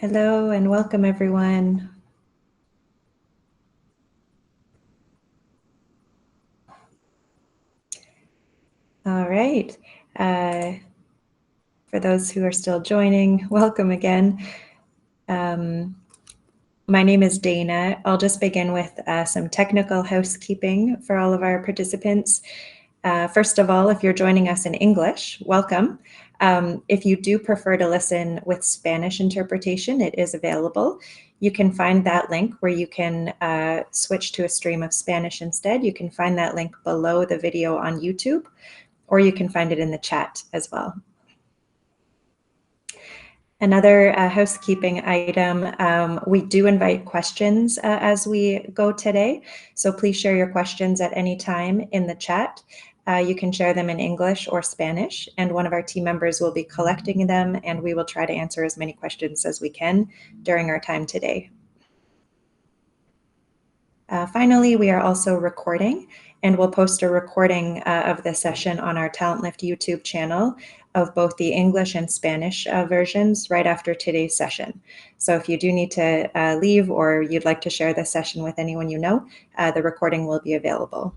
Hello and welcome everyone. All right. For those who are still joining, welcome again. My name is Dana. I'll just begin with some technical housekeeping for all of our participants. First of all, if you're joining us in English, welcome. If you do prefer to listen with Spanish interpretation, it is available. You can find that link where you can switch to a stream of Spanish instead. You can find that link below the video on YouTube, or you can find it in the chat as well. Another housekeeping item, we do invite questions as we go today. So please share your questions at any time in the chat. You can share them in English or Spanish, and one of our team members will be collecting them, and we will try to answer as many questions as we can during our time today. Finally, we are also recording, and we'll post a recording of the session on our TalentLift YouTube channel of both the English and Spanish versions right after today's session. So if you do need to leave or you'd like to share this session with anyone you know, the recording will be available.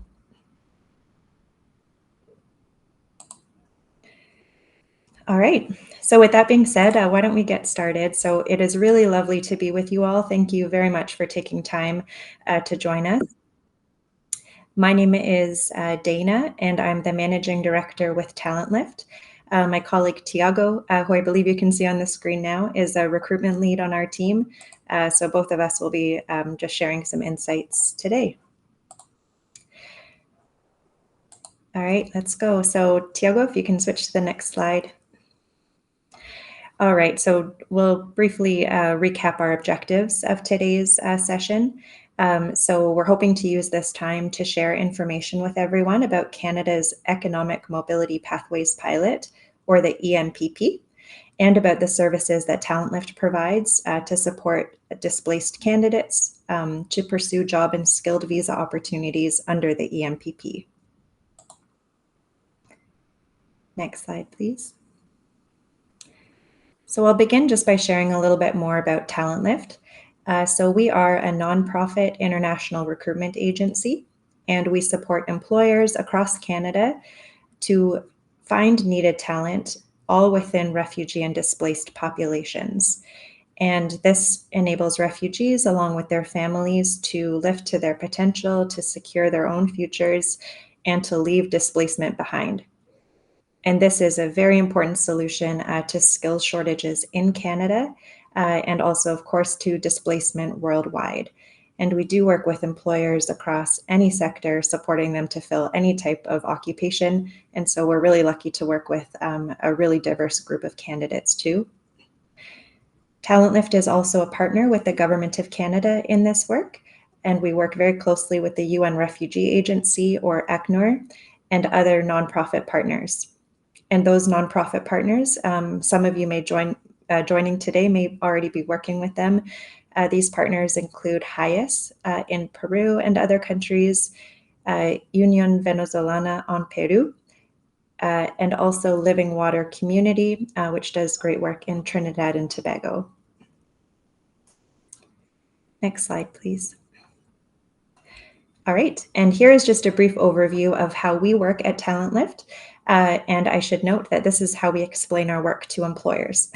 All right, so with that being said, why don't we get started? So it is really lovely to be with you all. Thank you very much for taking time to join us. My name is Dana, and I'm the Managing Director with TalentLift. My colleague Tiago, who I believe you can see on the screen now, is a recruitment lead on our team. So both of us will be just sharing some insights today. All right, let's go. So Tiago, if you can switch to the next slide. All right, so we'll briefly recap our objectives of today's session. So we're hoping to use this time to share information with everyone about Canada's Economic Mobility Pathways Pilot, or the EMPP, and about the services that TalentLift provides to support displaced candidates to pursue job and skilled visa opportunities under the EMPP. Next slide, please. So I'll begin just by sharing a little bit more about TalentLift. So we are a nonprofit international recruitment agency, and we support employers across Canada to find needed talent all within refugee and displaced populations. And this enables refugees, along with their families, to lift to their potential, to secure their own futures, and to leave displacement behind. And this is a very important solution to skills shortages in Canada and also, of course, to displacement worldwide. And we do work with employers across any sector, supporting them to fill any type of occupation. And so we're really lucky to work with a really diverse group of candidates too. TalentLift is also a partner with the Government of Canada in this work, and we work very closely with the UN Refugee Agency, or ACNUR, and other nonprofit partners. And those nonprofit partners, some of you may joining today may already be working with them. These partners include HIAS in Peru and other countries, Unión Venezolana en Peru, and also Living Water Community, which does great work in Trinidad and Tobago. Next slide, please. All right, and here is just a brief overview of how we work at TalentLift. And I should note that this is how we explain our work to employers.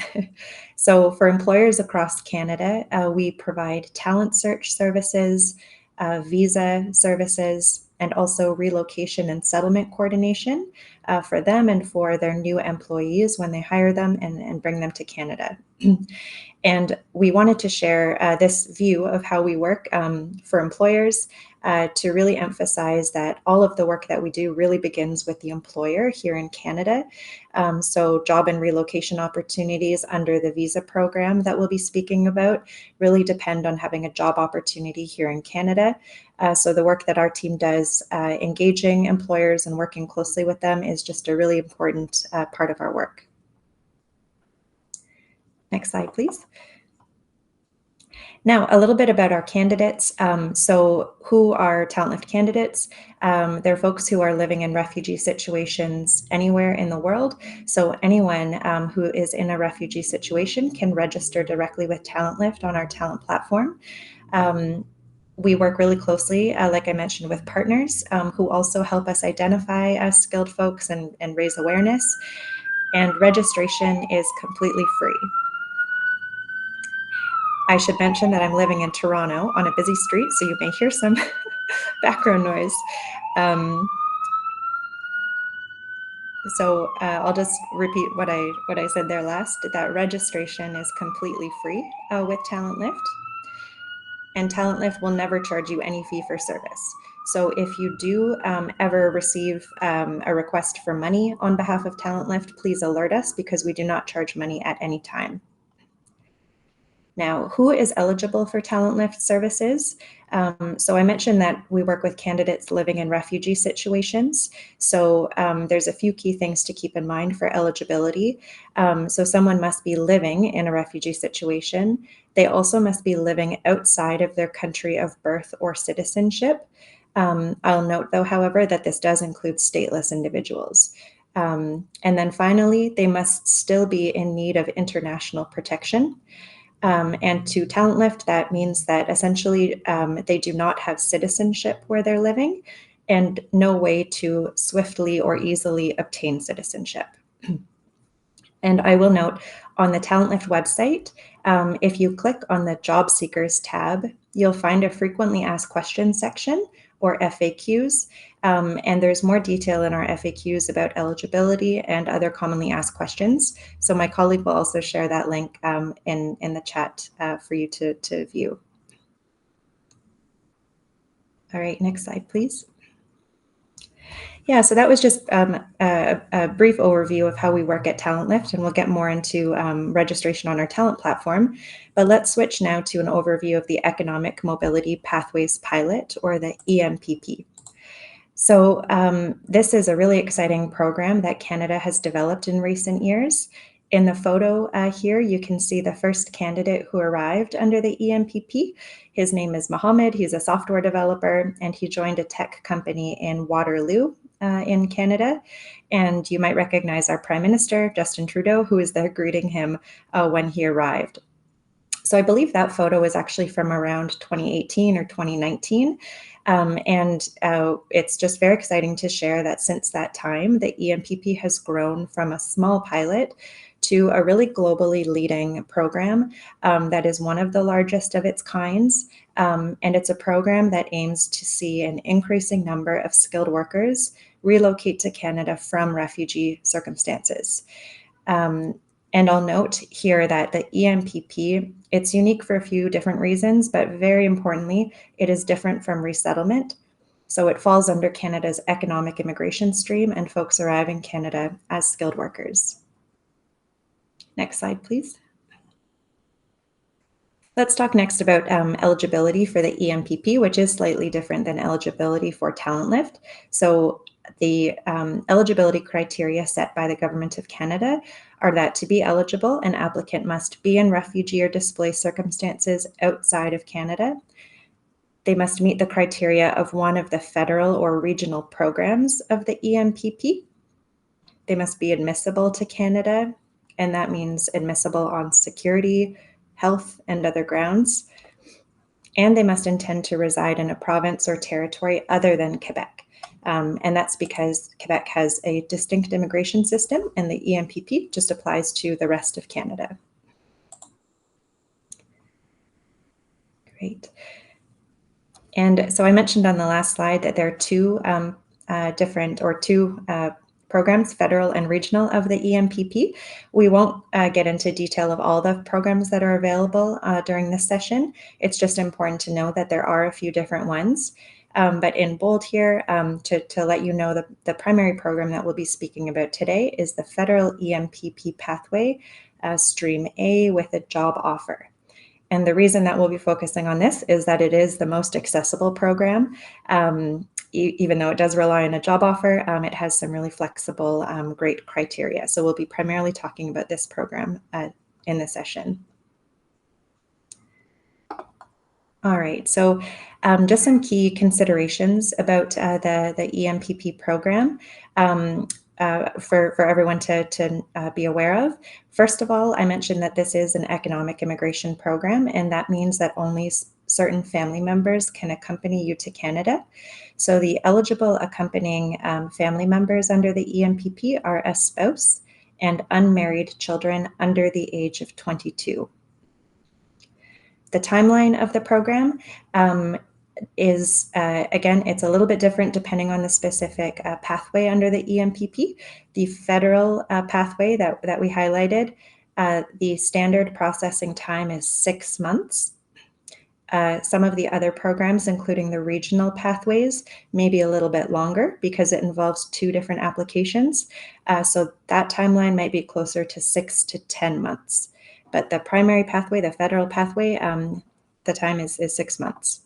So for employers across Canada, we provide talent search services, visa services, and also relocation and settlement coordination for them and for their new employees when they hire them and bring them to Canada. And we wanted to share this view of how we work for employers to really emphasize that all of the work that we do really begins with the employer here in Canada. So job and relocation opportunities under the visa program that we'll be speaking about really depend on having a job opportunity here in Canada. So the work that our team does engaging employers and working closely with them is just a really important part of our work. Next slide, please. Now, a little bit about our candidates. So who are TalentLift candidates? They're folks who are living in refugee situations anywhere in the world. So anyone who is in a refugee situation can register directly with TalentLift on our talent platform. We work really closely, like I mentioned, with partners who also help us identify skilled folks and raise awareness. And registration is completely free. I should mention that I'm living in Toronto on a busy street, so you may hear some background noise. I'll just repeat what I said there last, that registration is completely free with TalentLift. And TalentLift will never charge you any fee for service. So if you do ever receive a request for money on behalf of TalentLift, please alert us because we do not charge money at any time. Now, who is eligible for TalentLift services? So I mentioned that we work with candidates living in refugee situations. So there's a few key things to keep in mind for eligibility. So someone must be living in a refugee situation. They also must be living outside of their country of birth or citizenship. I'll note, though, however, that this does include stateless individuals. And then finally, they must still be in need of international protection. And to TalentLift, that means that essentially they do not have citizenship where they're living and no way to swiftly or easily obtain citizenship. And I will note on the TalentLift website, if you click on the Job Seekers tab, you'll find a frequently asked questions section, or FAQs, and there's more detail in our FAQs about eligibility and other commonly asked questions. So my colleague will also share that link in the chat for you to view. All right, next slide, please. Yeah, so that was just a brief overview of how we work at TalentLift, and we'll get more into registration on our talent platform. But let's switch now to an overview of the Economic Mobility Pathways Pilot, or the EMPP. So this is a really exciting program that Canada has developed in recent years. In the photo here, you can see the first candidate who arrived under the EMPP. His name is Mohammed. He's a software developer, and he joined a tech company in Waterloo in Canada. And you might recognize our Prime Minister, Justin Trudeau, who is there greeting him when he arrived. So I believe that photo is actually from around 2018 or 2019. It's just very exciting to share that since that time, the EMPP has grown from a small pilot to a really globally leading program that is one of the largest of its kinds. And it's a program that aims to see an increasing number of skilled workers relocate to Canada from refugee circumstances. And I'll note here that the EMPP, it's unique for a few different reasons, but very importantly, it is different from resettlement. So it falls under Canada's economic immigration stream and folks arrive in Canada as skilled workers. Next slide, please. Let's talk next about eligibility for the EMPP, which is slightly different than eligibility for TalentLift. So the eligibility criteria set by the Government of Canada are that to be eligible, an applicant must be in refugee or displaced circumstances outside of Canada. They must meet the criteria of one of the federal or regional programs of the EMPP. They must be admissible to Canada, and that means admissible on security, health, and other grounds. And they must intend to reside in a province or territory other than Quebec. And that's because Quebec has a distinct immigration system, and the EMPP just applies to the rest of Canada. Great. And so I mentioned on the last slide that there are two programs, federal and regional, of the EMPP. We won't get into detail of all the programs that are available during this session. It's just important to know that there are a few different ones. But in bold here, to let you know, the primary program that we'll be speaking about today is the federal EMPP pathway, Stream A, with a job offer. And the reason that we'll be focusing on this is that it is the most accessible program. Even though it does rely on a job offer, it has some really flexible, great criteria. So we'll be primarily talking about this program in this session. All right, so just some key considerations about the EMPP program for everyone to be aware of. First of all, I mentioned that this is an economic immigration program, and that means that only certain family members can accompany you to Canada. So the eligible accompanying family members under the EMPP are a spouse and unmarried children under the age of 22. The timeline of the program is, again, it's a little bit different depending on the specific pathway under the EMPP. The federal pathway that we highlighted, the standard processing time is 6 months. Some of the other programs, including the regional pathways, may be a little bit longer because it involves 2 different applications. So that timeline might be closer to 6 to 10 months. But the primary pathway, the federal pathway, the time is 6 months.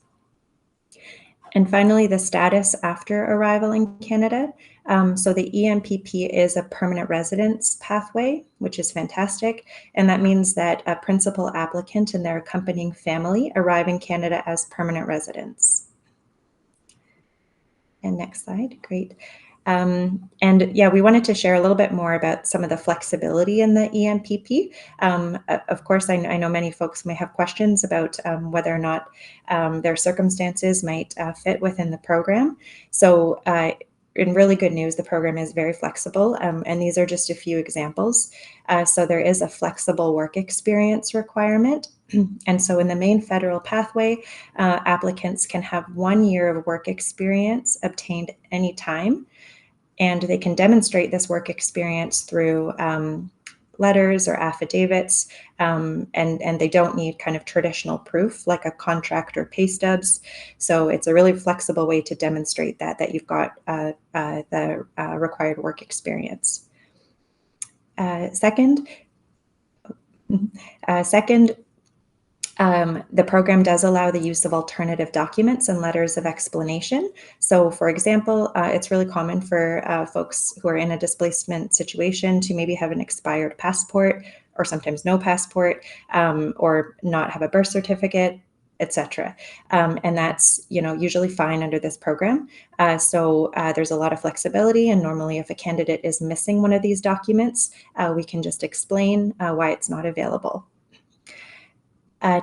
And finally, the status after arrival in Canada. So the EMPP is a permanent residence pathway, which is fantastic. And that means that a principal applicant and their accompanying family arrive in Canada as permanent residents. And next slide, great. And yeah, we wanted to share a little bit more about some of the flexibility in the EMPP. Of course, I know many folks may have questions about whether or not their circumstances might fit within the program. So in really good news, the program is very flexible, and these are just a few examples. So there is a flexible work experience requirement. And so in the main federal pathway, applicants can have 1 year of work experience obtained anytime, and they can demonstrate this work experience through letters or affidavits, and they don't need kind of traditional proof like a contract or pay stubs. So it's a really flexible way to demonstrate that you've got the required work experience. Second, the program does allow the use of alternative documents and letters of explanation. So for example, it's really common for folks who are in a displacement situation to maybe have an expired passport or sometimes no passport, or not have a birth certificate, etc. And that's usually fine under this program. So there's a lot of flexibility, and normally if a candidate is missing one of these documents, we can just explain why it's not available.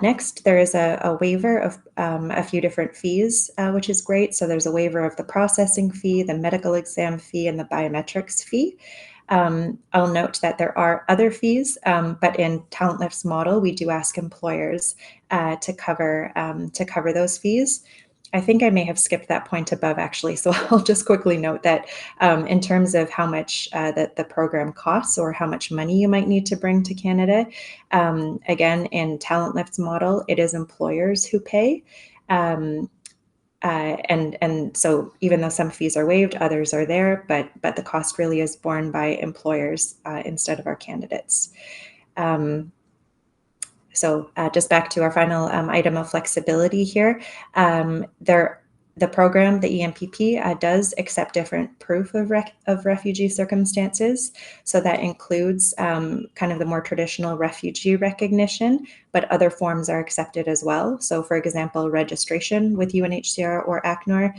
Next, there is a waiver of a few different fees, which is great. So there's a waiver of the processing fee, the medical exam fee, and the biometrics fee. I'll note that there are other fees, but in TalentLift's model, we do ask employers to cover those fees. I think I may have skipped that point above, actually, so I'll just quickly note that in terms of how much that the program costs or how much money you might need to bring to Canada, again, in TalentLift's model, it is employers who pay. And so even though some fees are waived, others are there, but the cost really is borne by employers instead of our candidates. So just back to our final item of flexibility here. The program, the EMPP, does accept different proof of refugee circumstances. So that includes kind of the more traditional refugee recognition, but other forms are accepted as well. So for example, registration with UNHCR or ACNUR,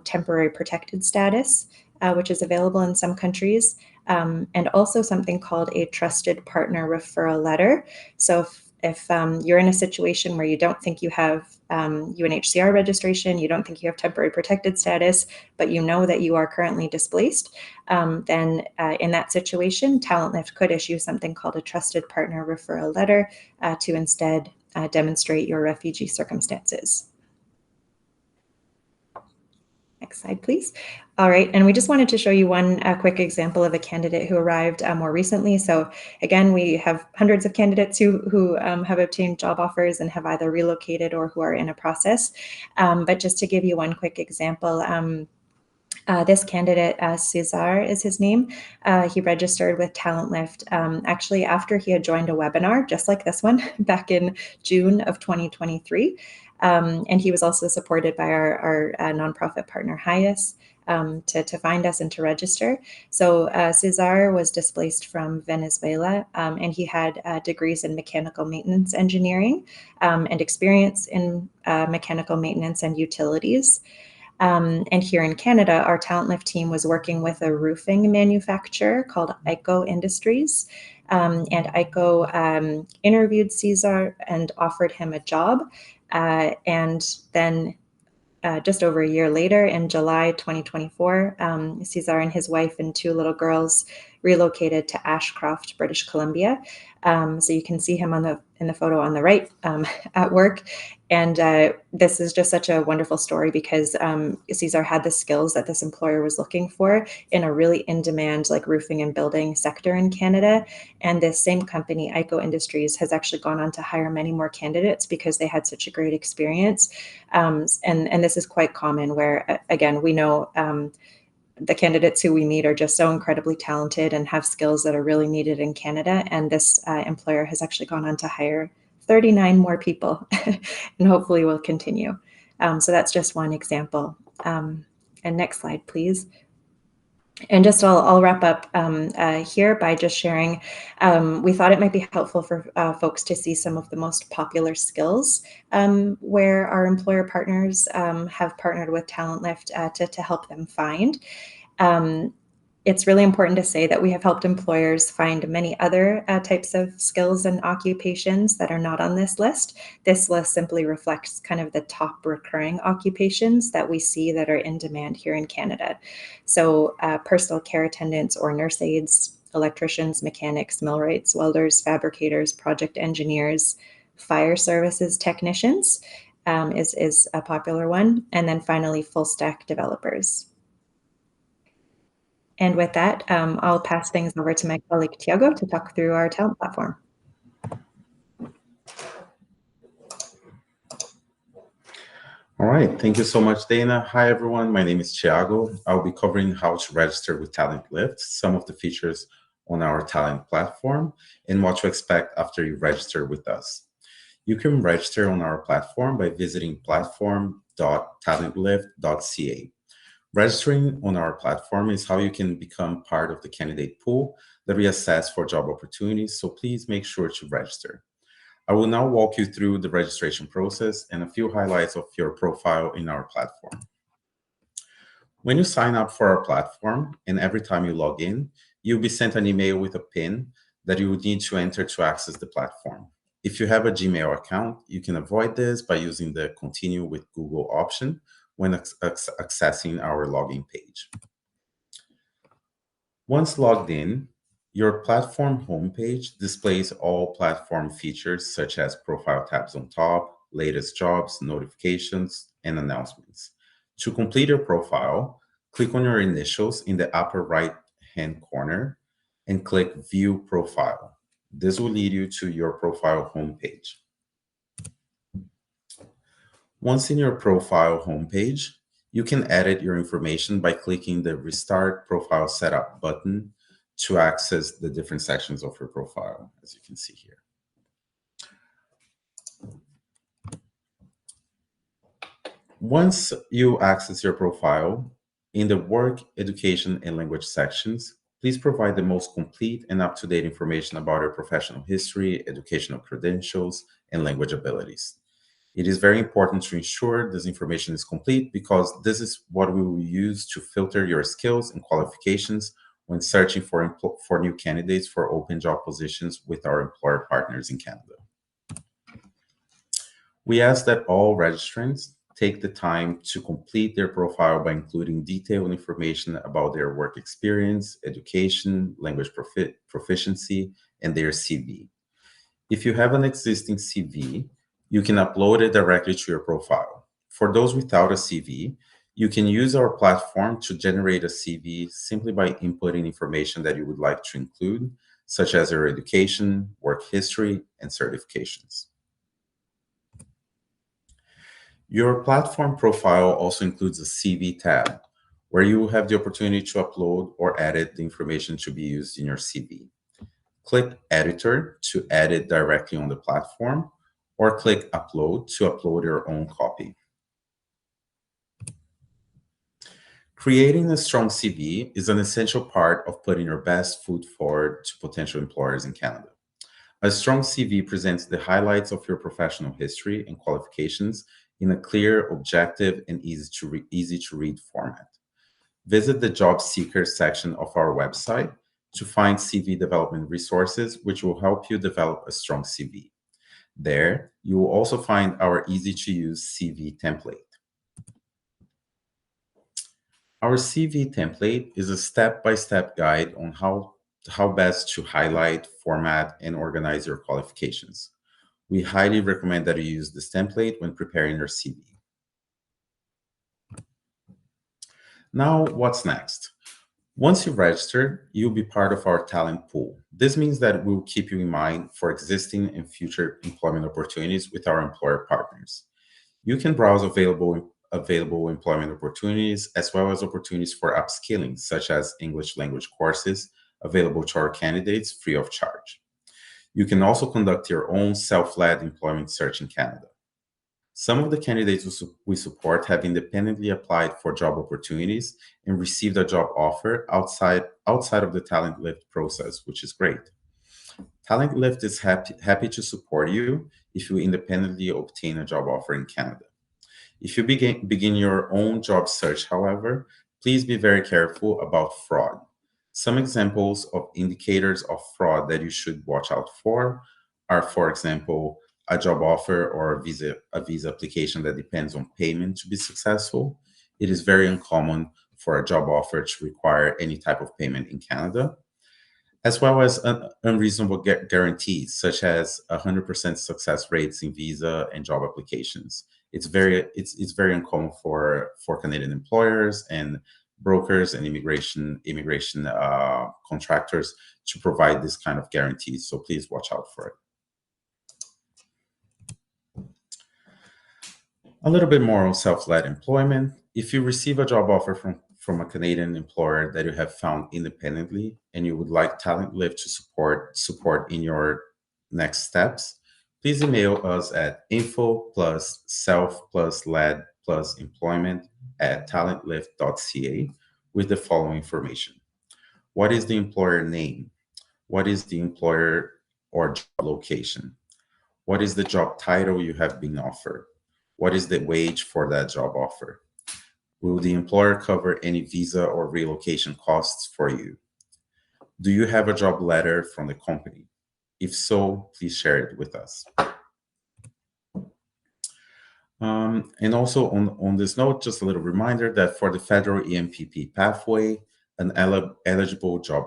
temporary protected status, which is available in some countries, and also something called a trusted partner referral letter. So if you're in a situation where you don't think you have UNHCR registration, you don't think you have temporary protected status, but you know that you are currently displaced, then in that situation, TalentLift could issue something called a trusted partner referral letter to instead demonstrate your refugee circumstances. Next slide, please. All right, and we just wanted to show you one quick example of a candidate who arrived more recently. So again, we have hundreds of candidates who have obtained job offers and have either relocated or who are in a process. But just to give you one quick example, this candidate, Cesar is his name. He registered with TalentLift actually after he had joined a webinar just like this one back in June of 2023. And he was also supported by our nonprofit partner, Hyas. to find us and to register. So Cesar was displaced from Venezuela, and he had degrees in mechanical maintenance engineering and experience in mechanical maintenance and utilities. And here in Canada, our TalentLift team was working with a roofing manufacturer called ICO Industries. And ICO interviewed Cesar and offered him a job. And then just over a year later, in July 2024, Cesar and his wife and two little girls relocated to Ashcroft, British Columbia. So you can see him in the photo on the right at work. And this is just such a wonderful story because Cesar had the skills that this employer was looking for in a really in-demand, like roofing and building sector in Canada. And this same company, ICO Industries, has actually gone on to hire many more candidates because they had such a great experience. And this is quite common where, again, we know the candidates who we meet are just so incredibly talented and have skills that are really needed in Canada. And this employer has actually gone on to hire 39 more people and hopefully will continue. So that's just one example. And next slide, please. And just I'll wrap up here by just sharing, we thought it might be helpful for folks to see some of the most popular skills where our employer partners have partnered with TalentLift to help them find. It's really important to say that we have helped employers find many other types of skills and occupations that are not on this list. This list simply reflects kind of the top recurring occupations that we see that are in demand here in Canada. So personal care attendants or nurse aides, electricians, mechanics, millwrights, welders, fabricators, project engineers, fire services technicians is a popular one. And then finally, full stack developers. And with that, I'll pass things over to my colleague Tiago to talk through our talent platform. All right, thank you so much, Dana. Hi, everyone. My name is Tiago. I'll be covering how to register with TalentLift, some of the features on our talent platform, and what to expect after you register with us. You can register on our platform by visiting platform.talentlift.ca. Registering on our platform is how you can become part of the candidate pool that we assess for job opportunities, so please make sure to register. I will now walk you through the registration process and a few highlights of your profile in our platform. When you sign up for our platform, and every time you log in, you'll be sent an email with a PIN that you would need to enter to access the platform. If you have a Gmail account, you can avoid this by using the Continue with Google option when accessing our login page. Once logged in, your platform homepage displays all platform features such as profile tabs on top, latest jobs, notifications, and announcements. To complete your profile, click on your initials in the upper right-hand corner and click View Profile. This will lead you to your profile homepage. Once in your profile homepage, you can edit your information by clicking the Restart Profile Setup button to access the different sections of your profile, as you can see here. Once you access your profile, in the Work, Education, and Language sections, please provide the most complete and up-to-date information about your professional history, educational credentials, and language abilities. It is very important to ensure this information is complete because this is what we will use to filter your skills and qualifications when searching for new candidates for open job positions with our employer partners in Canada. We ask that all registrants take the time to complete their profile by including detailed information about their work experience, education, language proficiency, and their CV. If you have an existing CV, you can upload it directly to your profile. For those without a CV, you can use our platform to generate a CV simply by inputting information that you would like to include, such as your education, work history, and certifications. Your platform profile also includes a CV tab, where you will have the opportunity to upload or edit the information to be used in your CV. Click Editor to edit directly on the platform, or click Upload to upload your own copy. Creating a strong CV is an essential part of putting your best foot forward to potential employers in Canada. A strong CV presents the highlights of your professional history and qualifications in a clear, objective, and easy to read format. Visit the job seeker section of our website to find CV development resources, which will help you develop a strong CV. There, you will also find our easy-to-use CV template. Our CV template is a step-by-step guide on how best to highlight, format, and organize your qualifications. We highly recommend that you use this template when preparing your CV. Now, what's next? Once you register, you'll be part of our talent pool. This means that we'll keep you in mind for existing and future employment opportunities with our employer partners. You can browse available employment opportunities, as well as opportunities for upskilling, such as English language courses available to our candidates free of charge. You can also conduct your own self-led employment search in Canada. Some of the candidates we support have independently applied for job opportunities and received a job offer outside of the TalentLift process, which is great. TalentLift is happy to support you if you independently obtain a job offer in Canada. If you begin your own job search, however, please be very careful about fraud. Some examples of indicators of fraud that you should watch out for are, for example, a job offer or a visa application that depends on payment to be successful. It is very uncommon for a job offer to require any type of payment in Canada, as well as unreasonable guarantees, such as 100% success rates in visa and job applications. It's very uncommon for Canadian employers and brokers and immigration contractors to provide this kind of guarantees. So please watch out for it. A little bit more on self-led employment. If you receive a job offer from a Canadian employer that you have found independently and you would like TalentLift to support in your next steps, please email us at info+self+led+employment@talentlift.ca with the following information. What is the employer name? What is the employer or job location? What is the job title you have been offered? What is the wage for that job offer? Will the employer cover any visa or relocation costs for you? Do you have a job letter from the company? If so, please share it with us. And also on this note, just a little reminder that for the federal EMPP pathway, an eligible job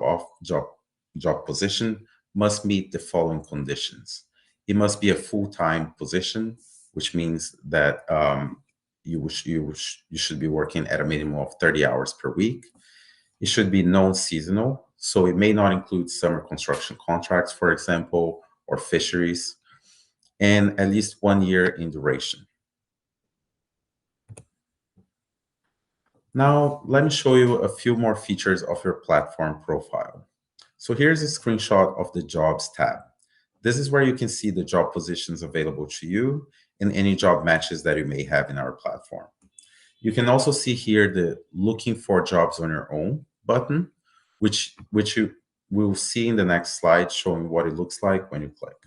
position must meet the following conditions. It must be a full-time position, which means that you should be working at a minimum of 30 hours per week. It should be non-seasonal, so it may not include summer construction contracts, for example, or fisheries, and at least 1 year in duration. Now, let me show you a few more features of your platform profile. So here's a screenshot of the Jobs tab. This is where you can see the job positions available to you and any job matches that you may have in our platform. You can also see here the Looking for Jobs on Your Own button, which you will see in the next slide, showing what it looks like when you click.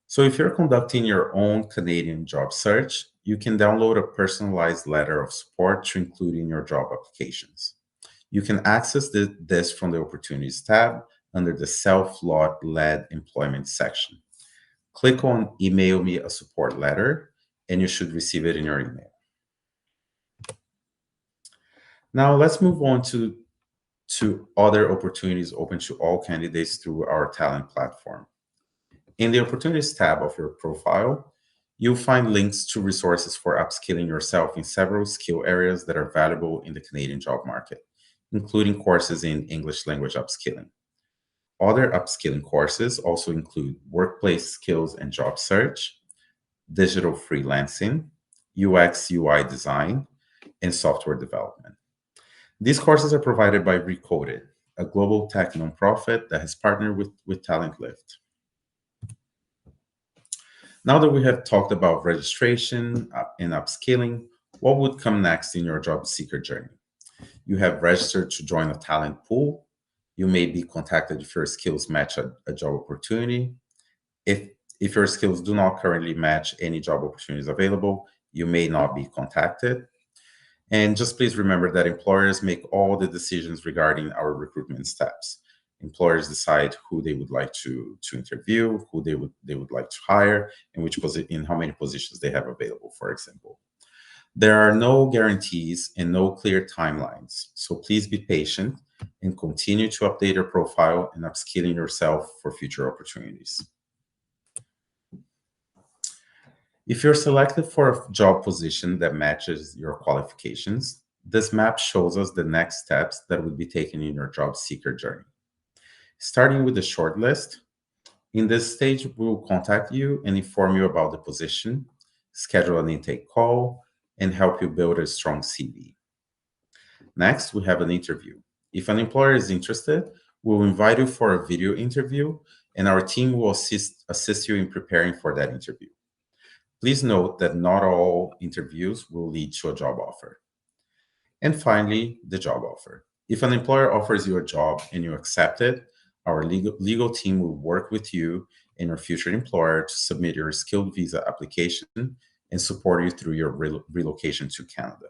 So if you're conducting your own Canadian job search, you can download a personalized letter of support to include in your job applications. You can access this from the Opportunities tab under the Self-Led Employment section. Click on Email Me a Support Letter, and you should receive it in your email. Now let's move on to other opportunities open to all candidates through our talent platform. In the Opportunities tab of your profile, you'll find links to resources for upskilling yourself in several skill areas that are valuable in the Canadian job market, including courses in English language upskilling. Other upskilling courses also include workplace skills and job search, digital freelancing, UX/UI design, and software development. These courses are provided by Recoded, a global tech nonprofit that has partnered with TalentLift. Now that we have talked about registration and upskilling, What would come next in your job seeker journey? You have registered to join a talent pool. You may be contacted if your skills match a job opportunity. If your skills do not currently match any job opportunities available, you may not be contacted. And just please remember that employers make all the decisions regarding our recruitment steps. Employers decide who they would like to interview, who they would like to hire, and in how many positions they have available, for example. There are no guarantees and no clear timelines, so please be patient and continue to update your profile and upskilling yourself for future opportunities. If you're selected for a job position that matches your qualifications, this map shows us the next steps that would be taken in your job seeker journey. Starting with the shortlist, in this stage, we will contact you and inform you about the position, schedule an intake call, and help you build a strong CV. Next, we have an interview. If an employer is interested, we'll invite you for a video interview, and our team will assist you in preparing for that interview. Please note that not all interviews will lead to a job offer. And finally, the job offer. If an employer offers you a job and you accept it, our legal team will work with you and your future employer to submit your skilled visa application and support you through your relocation to Canada.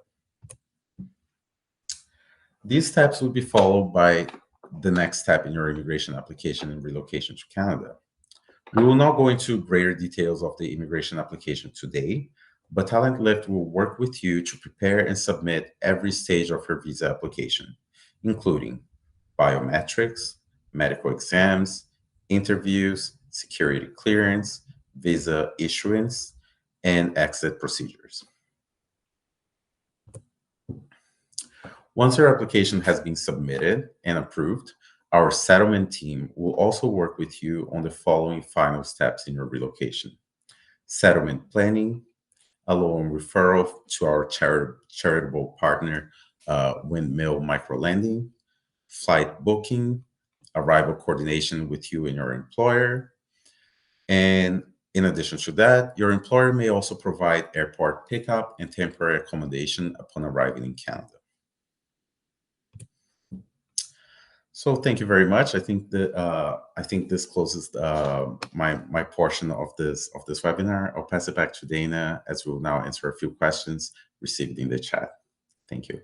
These steps will be followed by the next step in your immigration application and relocation to Canada. We will not go into greater details of the immigration application today, but TalentLift will work with you to prepare and submit every stage of your visa application, including biometrics, medical exams, interviews, security clearance, visa issuance, and exit procedures. Once your application has been submitted and approved, our settlement team will also work with you on the following final steps in your relocation: settlement planning, a loan referral to our charitable partner, Windmill Microlending, flight booking, arrival coordination with you and your employer. And in addition to that, your employer may also provide airport pickup and temporary accommodation upon arriving in Canada. So thank you very much. I think this closes my portion of this webinar. I'll pass it back to Dana, as we'll now answer a few questions received in the chat. Thank you.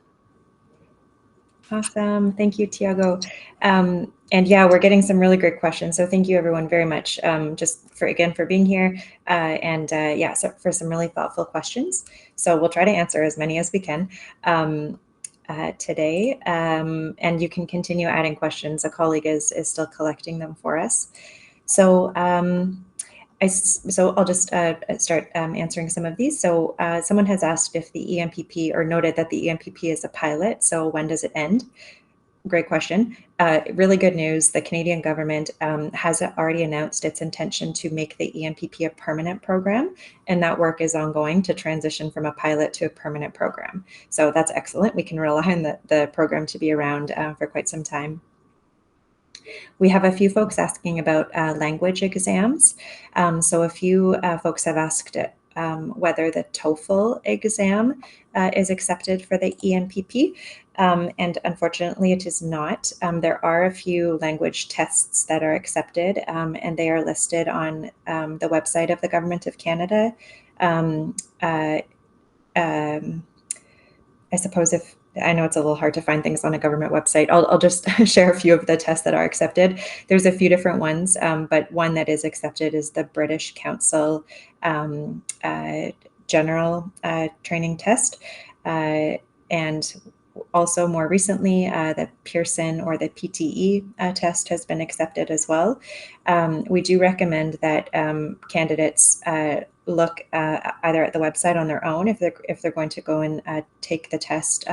Awesome. Thank you, Tiago. And yeah, we're getting some really great questions. So thank you everyone very much, just for being here, and yeah, so for some really thoughtful questions. So we'll try to answer as many as we can today, and you can continue adding questions. A colleague is still collecting them for us. So I'll just start answering some of these. So someone has asked if the EMPP, or noted that the EMPP is a pilot. So when does it end? Great question. Really good news. The Canadian government has already announced its intention to make the EMPP a permanent program, and that work is ongoing to transition from a pilot to a permanent program. So that's excellent. We can rely on the program to be around for quite some time. We have a few folks asking about language exams. So a few folks have asked whether the TOEFL exam is accepted for the EMPP. And unfortunately, it is not. There are a few language tests that are accepted, and they are listed on the website of the Government of Canada. I suppose I know it's a little hard to find things on a government website. I'll just share a few of the tests that are accepted. There's a few different ones, but one that is accepted is the British Council General Training Test. And also more recently, the Pearson or the PTE test has been accepted as well. We do recommend that candidates look either at the website on their own if they're going to go and take the test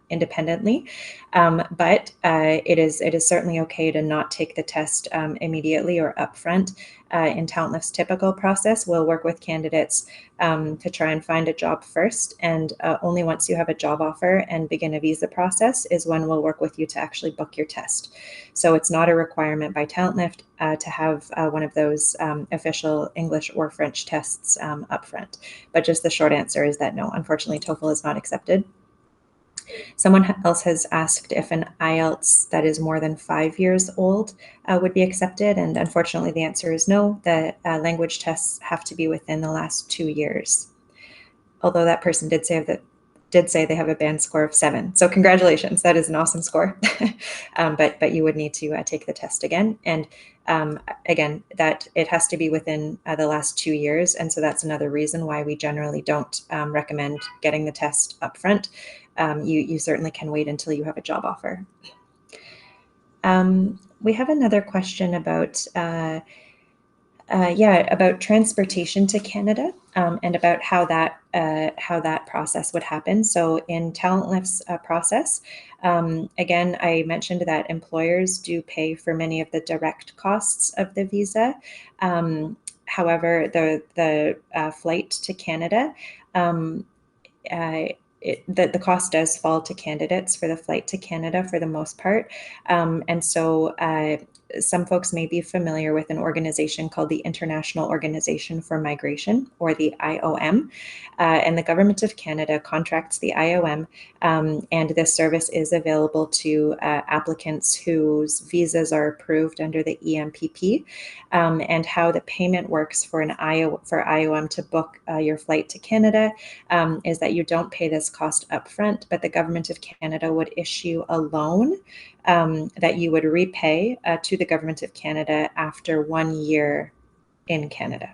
independently, but it is certainly okay to not take the test immediately or upfront. In TalentLift's typical process, we'll work with candidates to try and find a job first. And only once you have a job offer and begin a visa process is when we'll work with you to actually book your test. So it's not a requirement by TalentLift to have one of those official English or French tests upfront. But just the short answer is that no, unfortunately, TOEFL is not accepted. Someone else has asked if an IELTS that is more than 5 years old would be accepted, and unfortunately the answer is no. The language tests have to be within the last 2 years. Although that person did say they have a band score of 7. So congratulations, that is an awesome score. But you would need to take the test again. And again, that it has to be within the last 2 years. And so that's another reason why we generally don't recommend getting the test up front. You certainly can wait until you have a job offer. We have another question about about transportation to Canada and about how that process would happen. So in TalentLift's process, again, I mentioned that employers do pay for many of the direct costs of the visa. However, the flight to Canada, the cost does fall to candidates for the flight to Canada for the most part. And so some folks may be familiar with an organization called the International Organization for Migration, or the IOM. And the Government of Canada contracts the IOM, and this service is available to applicants whose visas are approved under the EMPP. And how the payment works for IOM to book your flight to Canada is that you don't pay this cost upfront, but the Government of Canada would issue a loan that you would repay to the Government of Canada after 1 year in Canada.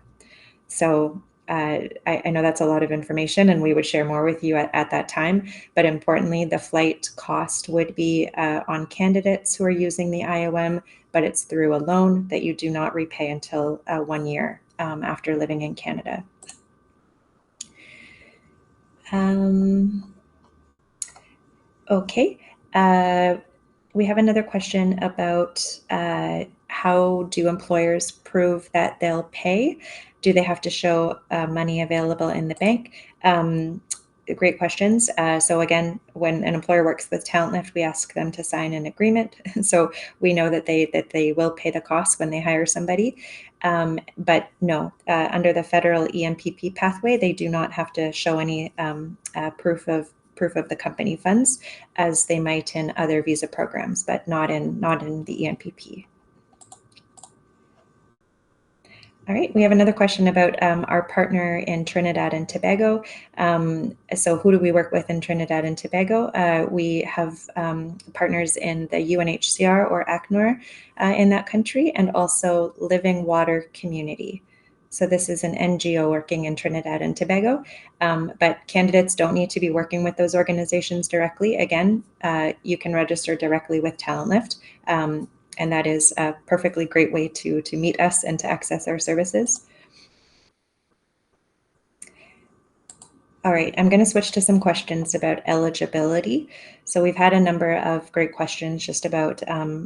So I know that's a lot of information, and we would share more with you at that time. But importantly, the flight cost would be on candidates who are using the IOM, but it's through a loan that you do not repay until 1 year after living in Canada. Okay. We have another question about how do employers prove that they'll pay? Do they have to show money available in the bank? Great questions. So again, when an employer works with TalentLift, we ask them to sign an agreement. So we know that they will pay the costs when they hire somebody. But no, under the federal EMPP pathway, they do not have to show any proof of the company funds, as they might in other visa programs, but not in the EMPP. All right, we have another question about our partner in Trinidad and Tobago. So who do we work with in Trinidad and Tobago? We have partners in the UNHCR or ACNUR in that country, and also Living Water Community. So this is an NGO working in Trinidad and Tobago, but candidates don't need to be working with those organizations directly. Again, you can register directly with TalentLift, and that is a perfectly great way to meet us and to access our services. All right, I'm going to switch to some questions about eligibility. So we've had a number of great questions just about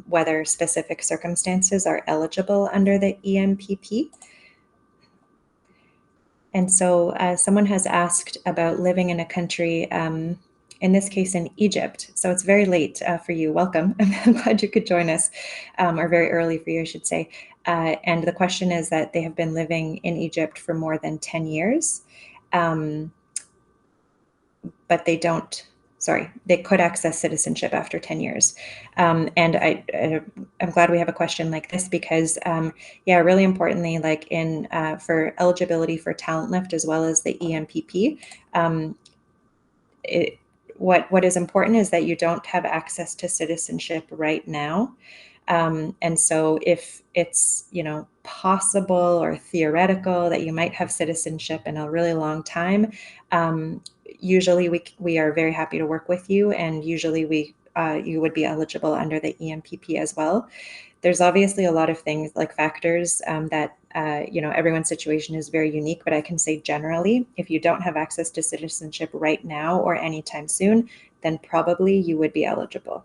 whether specific circumstances are eligible under the EMPP. And so someone has asked about living in a country, in this case in Egypt. So it's very late for you. Welcome. I'm glad you could join us, or very early for you, I should say. And the question is that they have been living in Egypt for more than 10 years, but they could access citizenship after 10 years. And I'm glad we have a question like this because, really importantly, like for eligibility for TalentLift as well as the EMPP, what is important is that you don't have access to citizenship right now. And so if it's, possible or theoretical that you might have citizenship in a really long time, usually we are very happy to work with you, and usually you would be eligible under the EMPP as well. There's obviously a lot of things like factors that everyone's situation is very unique, but I can say generally, if you don't have access to citizenship right now or anytime soon, then probably you would be eligible.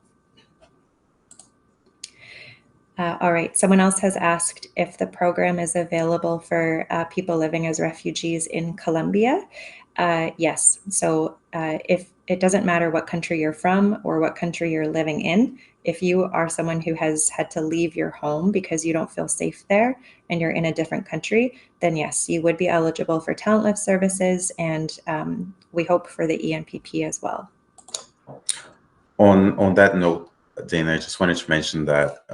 All right, someone else has asked if the program is available for people living as refugees in Colombia. Yes, so if it doesn't matter what country you're from or what country you're living in, if you are someone who has had to leave your home because you don't feel safe there and you're in a different country, then yes, you would be eligible for TalentLift services, and we hope for the EMPP as well. On that note, Dana, I just wanted to mention that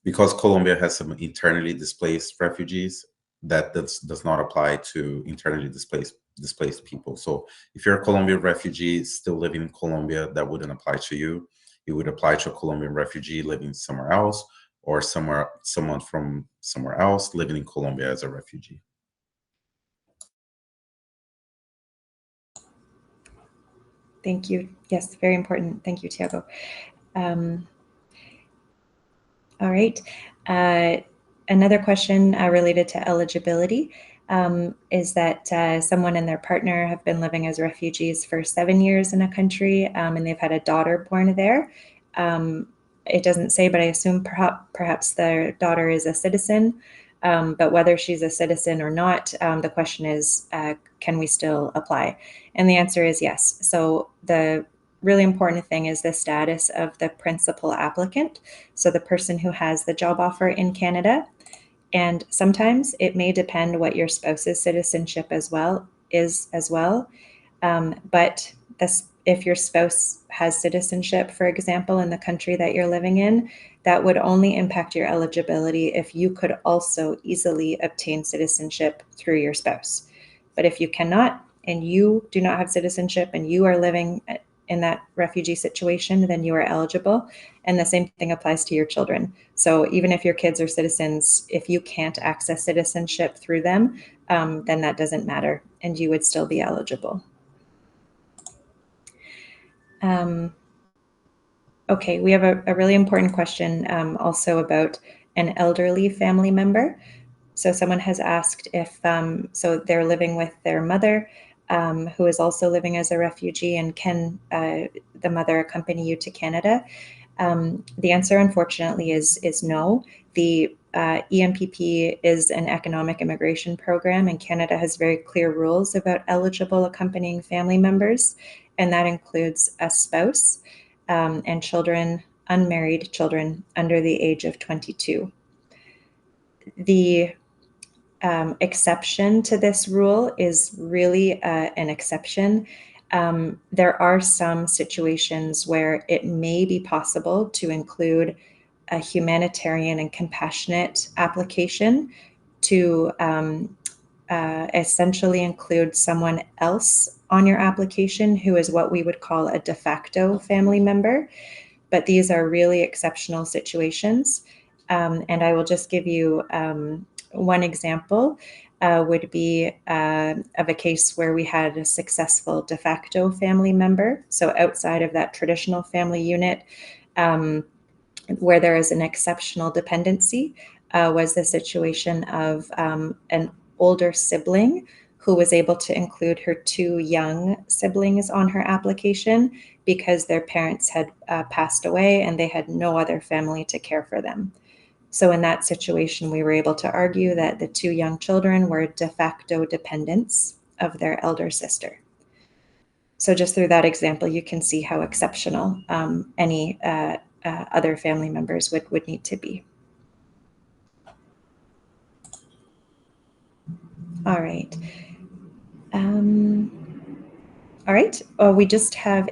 because Colombia has some internally displaced refugees, that does not apply to internally displaced people. So if you're a Colombian refugee still living in Colombia, that wouldn't apply to you. It would apply to a Colombian refugee living somewhere else, or someone from somewhere else living in Colombia as a refugee. Thank you. Yes, very important. Thank you, Tiago. All right. Another question related to eligibility is that someone and their partner have been living as refugees for 7 years in a country, and they've had a daughter born there. It doesn't say, but I assume perhaps their daughter is a citizen. But whether she's a citizen or not, the question is, can we still apply? And the answer is yes. So the really important thing is the status of the principal applicant, so the person who has the job offer in Canada. And sometimes it may depend what your spouse's citizenship is as well. But if your spouse has citizenship, for example, in the country that you're living in, that would only impact your eligibility if you could also easily obtain citizenship through your spouse. But if you cannot, and you do not have citizenship, and you are living in that refugee situation, then you are eligible. And the same thing applies to your children. So even if your kids are citizens, if you can't access citizenship through them, then that doesn't matter, and you would still be eligible. Okay, we have a really important question also about an elderly family member. So someone has asked if, so they're living with their mother, who is also living as a refugee, and can the mother accompany you to Canada? The answer, unfortunately, is no. The EMPP is an economic immigration program, and Canada has very clear rules about eligible accompanying family members, and that includes a spouse and children, unmarried children under the age of 22. The exception to this rule is really an exception. There are some situations where it may be possible to include a humanitarian and compassionate application to essentially include someone else on your application who is what we would call a de facto family member. But these are really exceptional situations. And I will just give you one example. Would be of a case where we had a successful de facto family member. So outside of that traditional family unit, where there is an exceptional dependency, was the situation of an older sibling who was able to include her 2 young siblings on her application because their parents had passed away and they had no other family to care for them. So in that situation, we were able to argue that the 2 young children were de facto dependents of their elder sister. So just through that example, you can see how exceptional any other family members would need to be. All right. All right. We just have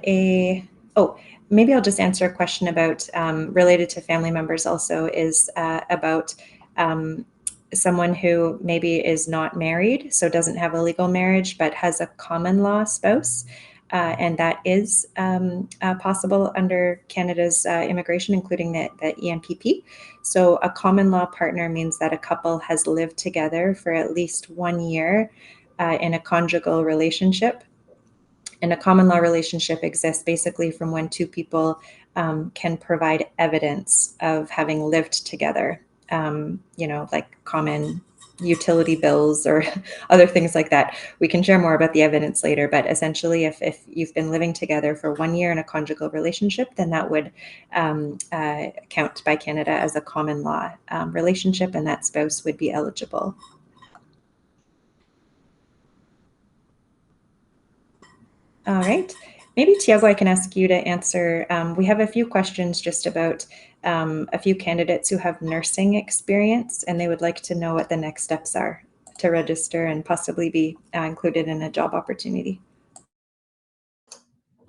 maybe I'll just answer a question about related to family members also is about someone who maybe is not married, so doesn't have a legal marriage, but has a common law spouse. And that is possible under Canada's immigration, including the EMPP. So a common law partner means that a couple has lived together for at least 1 year in a conjugal relationship. And a common law relationship exists basically from when 2 people can provide evidence of having lived together like common utility bills or other things like that. We can share more about the evidence later, but essentially if you've been living together for 1 year in a conjugal relationship, then that would count by Canada as a common law relationship, and that spouse would be eligible. All right. Maybe, Tiago, I can ask you to answer. We have a few questions just about a few candidates who have nursing experience, and they would like to know what the next steps are to register and possibly be included in a job opportunity.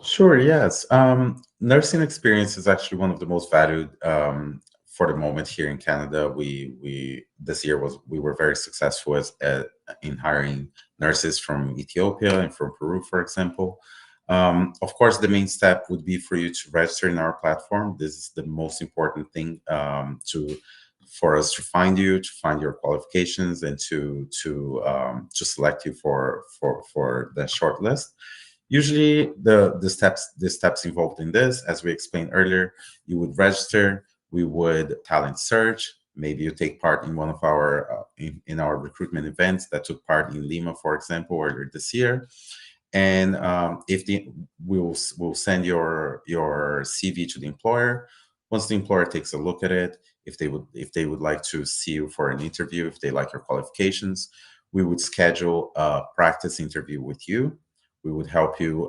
Sure, yes. Nursing experience is actually one of the most valued for the moment here in Canada. We this year we were very successful in hiring nurses from Ethiopia and from Peru, for example. Of course, the main step would be for you to register in our platform. This is the most important thing for us to find you, to find your qualifications, and to select you for the short list. Usually, the steps involved in this, as we explained earlier, you would register. We would talent search. Maybe you take part in one of our in our recruitment events that took part in Lima, for example, earlier this year. And we'll send your CV to the employer. Once the employer takes a look at it, if they would like to see you for an interview, if they like your qualifications, we would schedule a practice interview with you. We would help you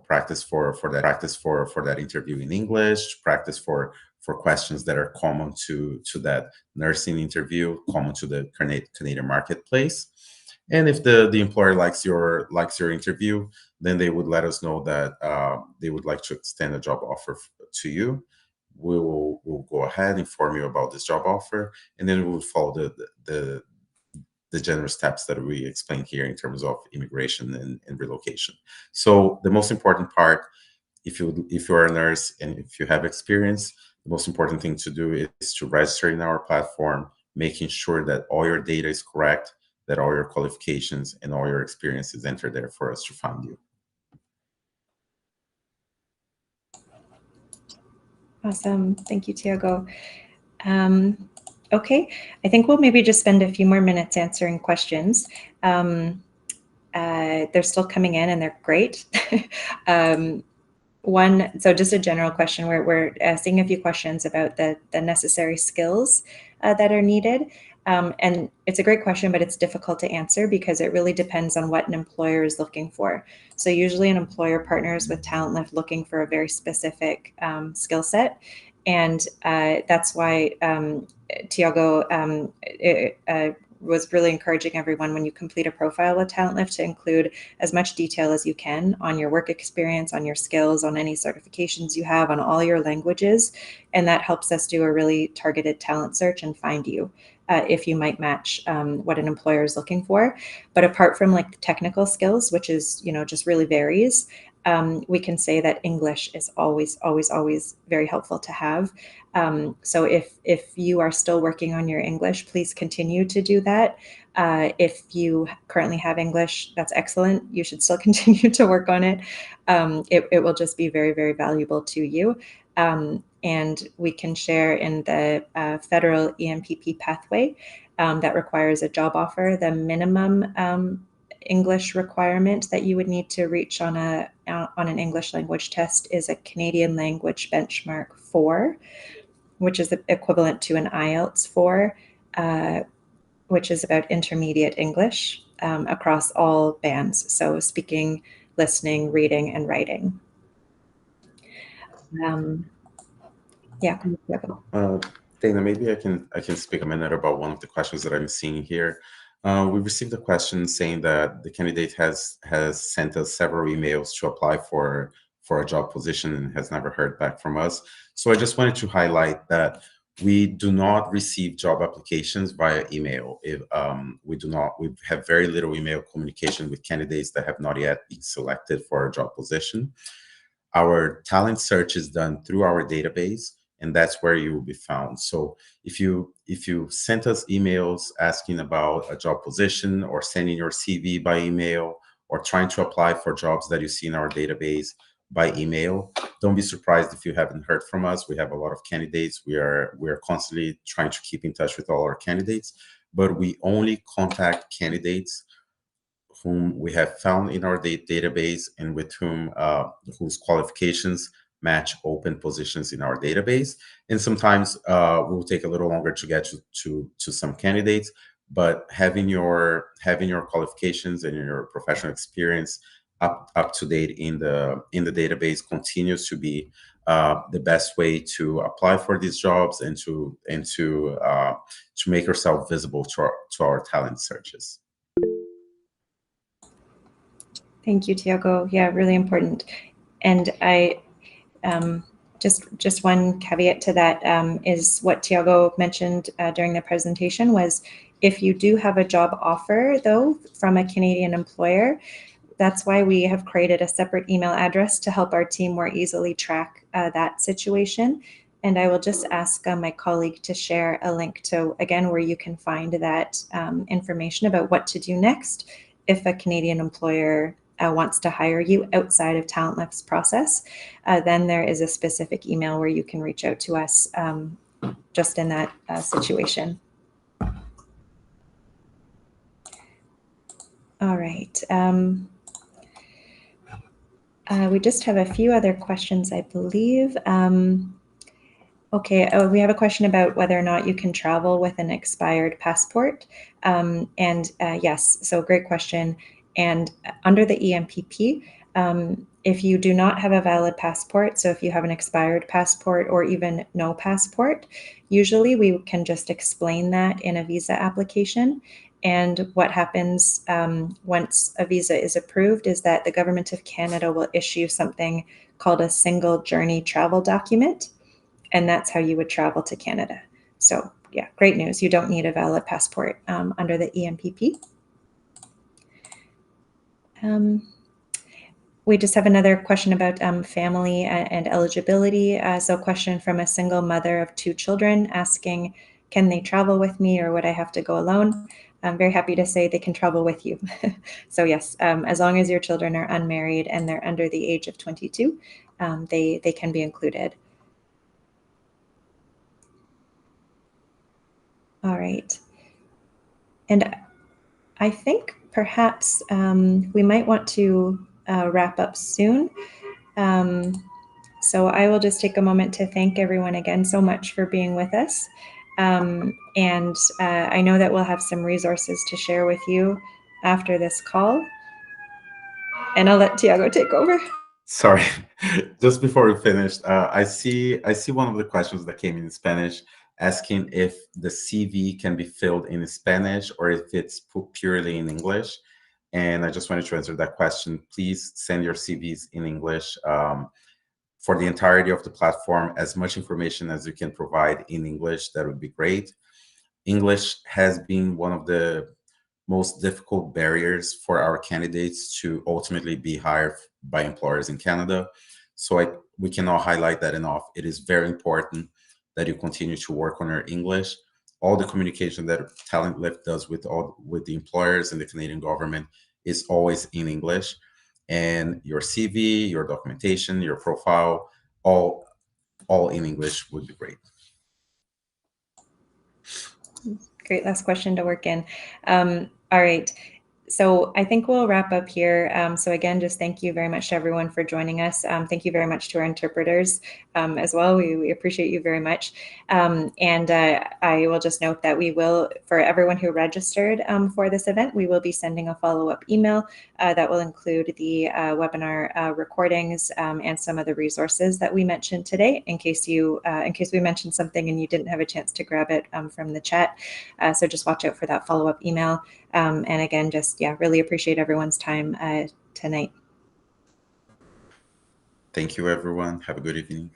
practice for that interview in English, practice for questions that are common to that nursing interview, common to the Canadian marketplace. And if the employer likes your interview, then they would let us know that they would like to extend a job offer to you. We'll go ahead, inform you about this job offer, and then we will follow the general steps that we explained here in terms of immigration and relocation. So the most important part, if you're a nurse and if you have experience, the most important thing to do is to register in our platform, making sure that all your data is correct, that all your qualifications and all your experience is entered there for us to find you. Awesome. Thank you, Tiago. Okay, I think we'll maybe just spend a few more minutes answering questions. They're still coming in and they're great. So just a general question, we're seeing a few questions about the necessary skills that are needed. And it's a great question, but it's difficult to answer because it really depends on what an employer is looking for. So usually an employer partners with TalentLift looking for a very specific skill set. And that's why Tiago was really encouraging everyone when you complete a profile with TalentLift to include as much detail as you can on your work experience, on your skills, on any certifications you have, on all your languages. And that helps us do a really targeted talent search and find you if you might match what an employer is looking for. But apart from like the technical skills, which is, just really varies, we can say that English is always, always, always very helpful to have. So if you are still working on your English, please continue to do that. If you currently have English, that's excellent. You should still continue to work on it. It will just be very, very valuable to you. And we can share in the federal EMPP pathway that requires a job offer, the minimum English requirement that you would need to reach on an English language test is a Canadian language benchmark 4, which is equivalent to an IELTS 4, which is about intermediate English across all bands, so speaking, listening, reading, and writing. Yeah. Dana, maybe I can speak a minute about one of the questions that I'm seeing here. We received a question saying that the candidate has sent us several emails to apply for a job position and has never heard back from us. So I just wanted to highlight that we do not receive job applications via email. We have very little email communication with candidates that have not yet been selected for a job position. Our talent search is done through our database, and that's where you will be found. So if you sent us emails asking about a job position or sending your CV by email or trying to apply for jobs that you see in our database, by email. Don't be surprised if you haven't heard from us. We have a lot of candidates. We are constantly trying to keep in touch with all our candidates, but we only contact candidates whom we have found in our database and with whom whose qualifications match open positions in our database. And sometimes we'll take a little longer to get to some candidates, but having your qualifications and your professional experience up to date in the database continues to be the best way to apply for these jobs and to make yourself visible to our talent searches. Thank you, Tiago. Yeah, really important. And I just one caveat to that is what Tiago mentioned during the presentation was, if you do have a job offer, though, from a Canadian employer, that's why we have created a separate email address to help our team more easily track that situation. And I will just ask my colleague to share a link to, again, where you can find that information about what to do next if a Canadian employer wants to hire you outside of TalentLift's process. Then there is a specific email where you can reach out to us just in that situation. All right. We just have a few other questions, I believe. Okay, we have a question about whether or not you can travel with an expired passport. Yes, so great question. And under the EMPP, if you do not have a valid passport, so if you have an expired passport or even no passport, usually we can just explain that in a visa application. And what happens once a visa is approved is that the Government of Canada will issue something called a single journey travel document. And that's how you would travel to Canada. So yeah, great news. You don't need a valid passport under the EMPP. We just have another question about family and eligibility. So a question from a single mother of 2 children asking, can they travel with me or would I have to go alone? I'm very happy to say they can travel with you. So yes, as long as your children are unmarried and they're under the age of 22, they can be included. All right. And I think perhaps we might want to wrap up soon. So I will just take a moment to thank everyone again so much for being with us. And I know that we'll have some resources to share with you after this call. And I'll let Tiago take over. Sorry, just before we finished, I see one of the questions that came in Spanish asking if the CV can be filled in Spanish or if it's purely in English. And I just wanted to answer that question. Please send your CVs in English for the entirety of the platform. As much information as you can provide in English, that would be great. English has been one of the most difficult barriers for our candidates to ultimately be hired by employers in Canada. So we cannot highlight that enough. It is very important that you continue to work on your English. All the communication that TalentLift does with the employers and the Canadian government is always in English. And your CV, your documentation, your profile, all in English would be great. Great, last question to work in. All right. So I think we'll wrap up here. So again, just thank you very much to everyone for joining us. Thank you very much to our interpreters as well. We appreciate you very much. And I will just note that we will, for everyone who registered for this event, we will be sending a follow-up email that will include the webinar recordings and some of the resources that we mentioned today, in case we mentioned something and you didn't have a chance to grab it from the chat. So just watch out for that follow-up email. And again, just, really appreciate everyone's time tonight. Thank you, everyone. Have a good evening.